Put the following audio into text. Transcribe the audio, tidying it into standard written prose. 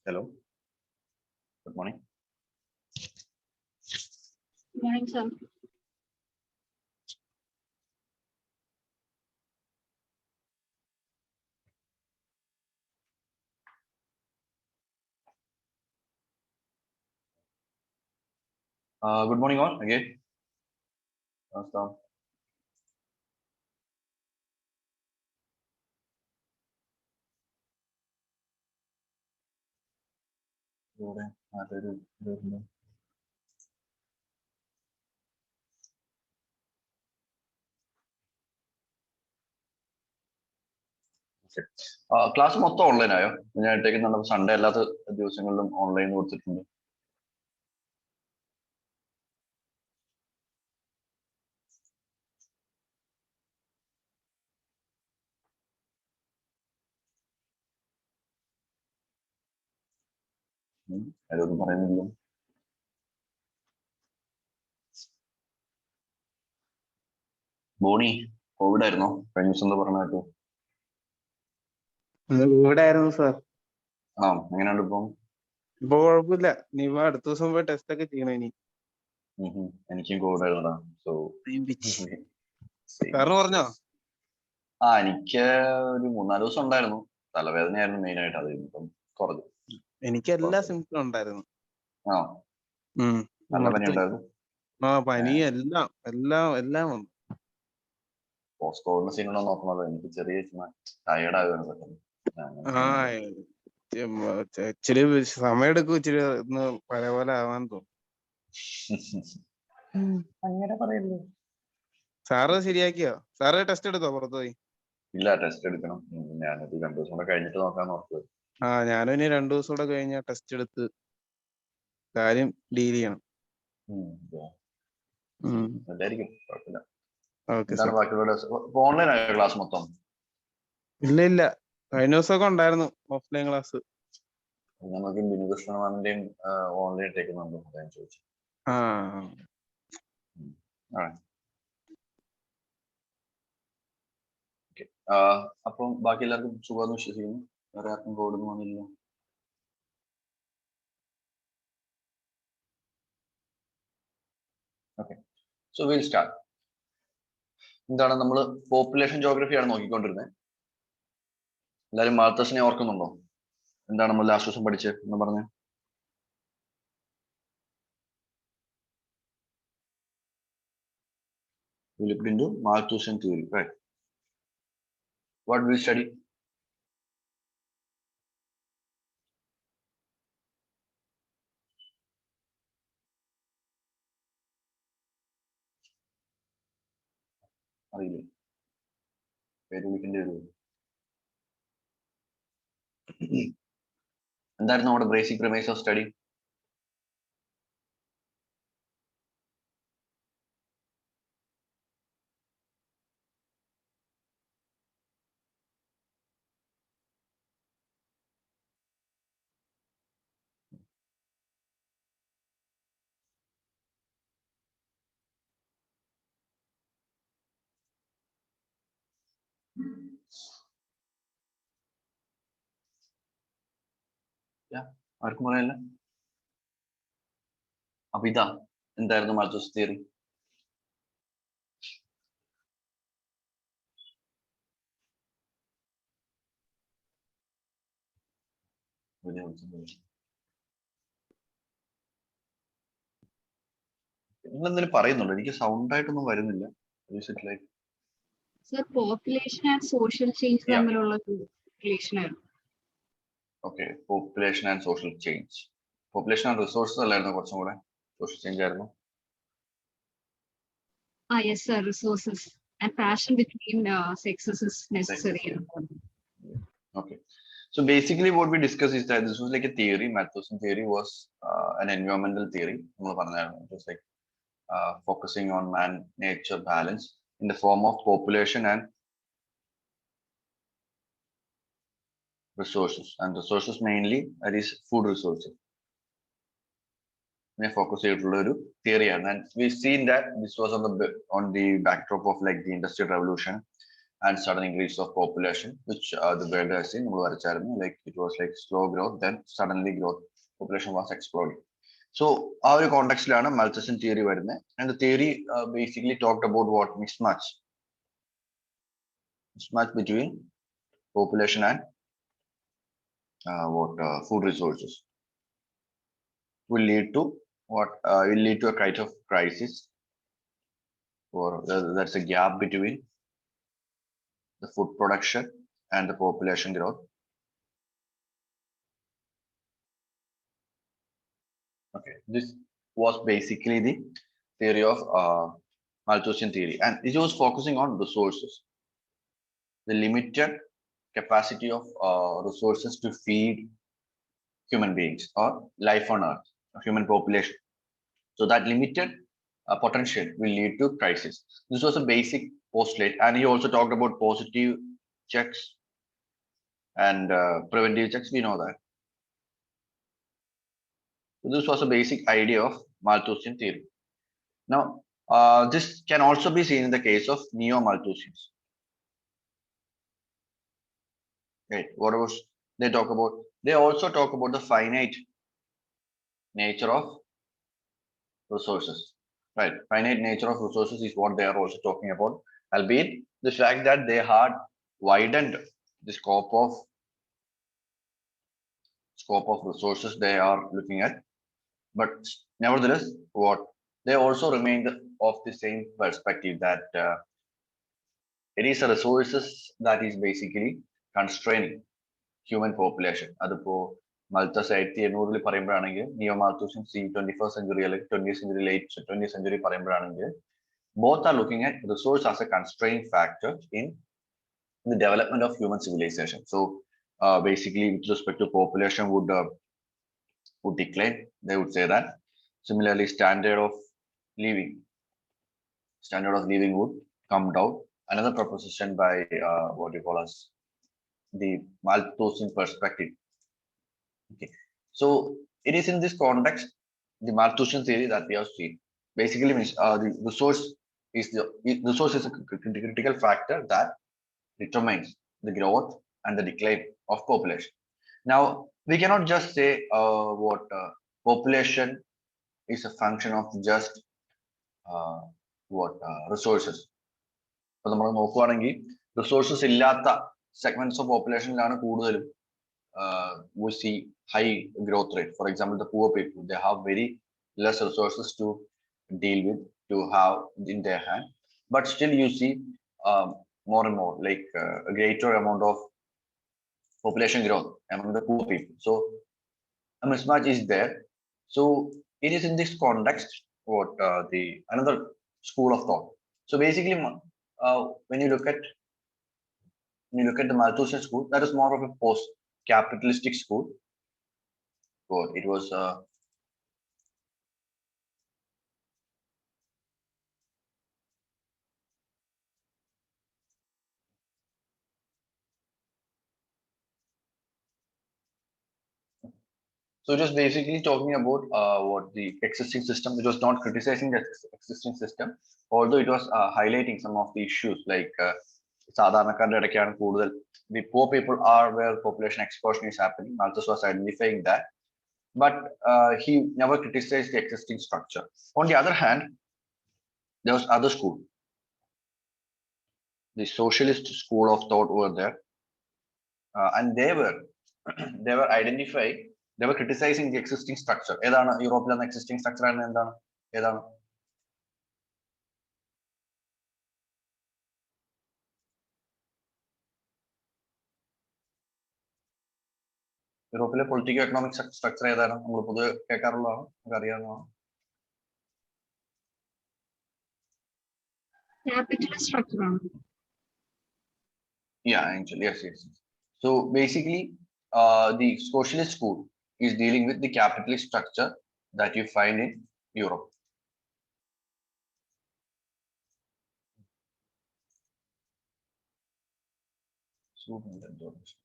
Hello. Good morning. Good morning, sir. Good morning, all. Again. Namaskar. Class മൊത്തം online ആയോ? ഞാൻ ഇട്ടേക്കുന്നുണ്ട് Sunday അല്ലാത്ത ദിവസങ്ങളിലും ഓൺലൈൻ കൊടുത്തിട്ടുണ്ട്. അതൊന്നും പറയുന്നില്ല. ബോണി കോവിഡ് ആയിരുന്നോ? കഴിഞ്ഞ ദിവസം എന്താ പറഞ്ഞായിട്ട്? കോവിഡ് ആയിരുന്നു സാർ. ആ, എങ്ങനെയുണ്ട് ഇപ്പം? ഇപ്പൊ കുഴപ്പമില്ല. നീ അടുത്ത ദിവസം പോയി ടെസ്റ്റ് ഒക്കെ ചെയ്യണം ഇനി. എനിക്കും കോവിഡ് ആയിരുന്നടാ. സോ സാറിന് പറഞ്ഞോ? എനിക്ക് ഒരു 3-4 ദിവസം ഉണ്ടായിരുന്നു. തലവേദനയായിരുന്നു മെയിൻ ആയിട്ട്. അത് ഇപ്പം കുറഞ്ഞു. എനിക്ക് എല്ലാ സിംറ്റം ഉണ്ടായിരുന്നു. ആ, നല്ല പനി ഉണ്ടായിരുന്നു. പനി എല്ലാം വന്നു. പോസ്റ്റ് കോവിഡിന്റെ സീനുള്ള നോക്കണല്ലോ. എനിക്ക് ചെറിയ ടയേർഡ് ആകുകയാണ് പെട്ടെന്ന്. ഇച്ചിരി സമയം എടുക്കും, ഇച്ചിരി ഒന്ന് പഴയ പോലെ ആവാൻ തോന്നും. അങ്ങനെ പറയല്ലോ. സാറ് ശരിയാക്കിയോ? സാറ് ടെസ്റ്റ് എടുത്തോ പുറത്തു പോയി? ഇല്ല, ടെസ്റ്റ് എടുക്കണം. ഞാനത് 2 ദിവസം കൂടെ കഴിഞ്ഞിട്ട് നോക്കാന്ന് ഓർത്തത്. ഞാനും ഇനി 2 ദിവസം കൂടെ കഴിഞ്ഞ ടെസ്റ്റ് എടുത്ത് കാര്യം ഡീൽ ചെയ്യണം. എന്തായിരിക്കും കുഴപ്പമില്ല. ഓക്കെ എന്താണ് ബാക്കിയുള്ള ഓൺലൈൻ ആയോ ക്ലാസ് മൊത്തം? ഇല്ല, കഴിഞ്ഞ ദിവസമൊക്കെ ഉണ്ടായിരുന്നു ഓഫ്ലൈൻ ക്ലാസ്. നമുക്ക് ബിനുകൃഷ്ണമാന്റെയും ഓൺലൈൻ ഇട്ടേക്കുന്നുണ്ടോ ഞാൻ ചോദിച്ചു. അപ്പം ബാക്കി എല്ലാവർക്കും സുഖമെന്ന് വിശ്വസിക്കുന്നു. വേറെ ആർക്കും കോവിഡ് വന്നില്ല? Okay, so will start. എന്താണ് നമ്മൾ പോപ്പുലേഷൻ ജോഗ്രഫിയാണ് നോക്കിക്കൊണ്ടിരുന്നത്. എല്ലാവരും മാൽത്തസിനെ ഓർക്കുന്നുണ്ടോ? എന്താണ് നമ്മൾ ലാസ്റ്റ് ദിവസം പഠിച്ചത് എന്ന് പറഞ്ഞ്? We looked into Malthusian theory, right? What do we study? അറിയില്ലേ? പേര് വിളിക്കേണ്ടി വരുമോ? എന്തായിരുന്നു നമ്മുടെ ബേസിക് പ്രിമൈസ് ഓഫ് സ്റ്റഡി? ആർക്കും പറയാനില്ല? അപ്പൊ ഇതാ എന്തായിരുന്നു മാൽത്തസ് തിയറി? നിങ്ങൾ എന്തെങ്കിലും പറയുന്നുണ്ടോ? എനിക്ക് സൗണ്ട് ആയിട്ടൊന്നും വരുന്നില്ല. Sir, population and social change തമ്മിലുള്ള റിലേഷൻ ആണ്. Okay, population and social change. Population and resources അല്ലായിരുന്നു കുറച്ചും കൂടെ? സോഷ്യൽ ചേഞ്ച് ആയിരുന്നു. Yes sir, resources and passion between sexes is necessary. Okay, so basically what we discussed is that this was like a theory. Malthusian theory was an environmental theory. It was like focusing on man-nature balance in the form of population and resources, and resources mainly that is food resources. Focus ചെയ്തിട്ടുള്ള ഒരു തിയറിയാണ്. And we've seen that this was on the backdrop of like the industrial revolution and sudden increase of population, which the world has seen. Like it was like slow growth, then suddenly growth, population was exploding. So our context Malthus's theory and the theory basically talked about what mismatch between population and food resources will lead to a kind of crisis, or that's a gap between the food production and the population growth. Okay, this was basically the theory of Malthusian theory, and it was focusing on resources, the limited capacity of resources to feed human beings or life on Earth, human population. So that limited potential will lead to crisis. This was a basic postulate, and he also talked about positive checks and preventive checks. We know that. So this was a basic idea of Malthusian theory. Now, this can also be seen in the case of neo-Malthusians. Right? What was they talk about? They also talk about the finite nature of resources. Right? Finite nature of resources is what they are also talking about. Albeit the fact that they had widened the scope of resources they are looking at, but nevertheless, what they also remain of the same perspective that it is a resources that is basically constraining human population. അതിപ്പോ Malthus 1800 പറയുമ്പോഴാണെങ്കിൽ നിയോ Malthusian ഈ 21st century അല്ലെങ്കിൽ 20th century late 20th century പറയുമ്പോഴാണെങ്കിൽ both are looking at resource as a constraining factor in the development of human civilization. So basically with respect to population would decline, they would say that. Similarly, standard of living would come down. Another proposition by what you call as the Malthusian perspective. Okay, so it is in this context the Malthusian theory that we have seen basically means the resource is a critical factor that determines the growth and the decline of population. Now we cannot just say what population is a function of just resources. അപ്പോൾ നമ്മൾ നോക്കുകയാണെങ്കിൽ resources ഇല്ലാത്ത segments of പോപ്പുലേഷനിലാണ് കൂടുതലും we see high growth rate. For example, the poor people, they have very less resources to deal with, to have in their hand, but still you see more and more like a greater amount of population growth among the poor people. So a mismatch is there. So it is in this context what the another school of thought. So basically, when you look at the Malthusian school, that is more of a post-capitalistic school. But it was so just basically talking about what the existing system. It was not criticizing the existing system, although it was highlighting some of the issues like the poor people are where population explosion is happening. Malthus was identifying that, but he never criticized the existing structure. On the other hand, there was other school, the socialist school of thought over there, and they were identifying, they were criticizing the existing structure. ഏതാണ് യൂറോപ്പിലെ existing structure ആണ് എന്താണ് ഏതാണ് യൂറോപ്പിലെ political economic structure ഏതാണ് നമ്മൾ പൊതുവെ കേൾക്കാറുള്ളതാണ്, നമുക്ക് അറിയാവുന്നതാണ്. Capitalist structure. Yeah, actually, yes. So basically, the socialist school is dealing with the capitalist structure that you find in Europe. $200.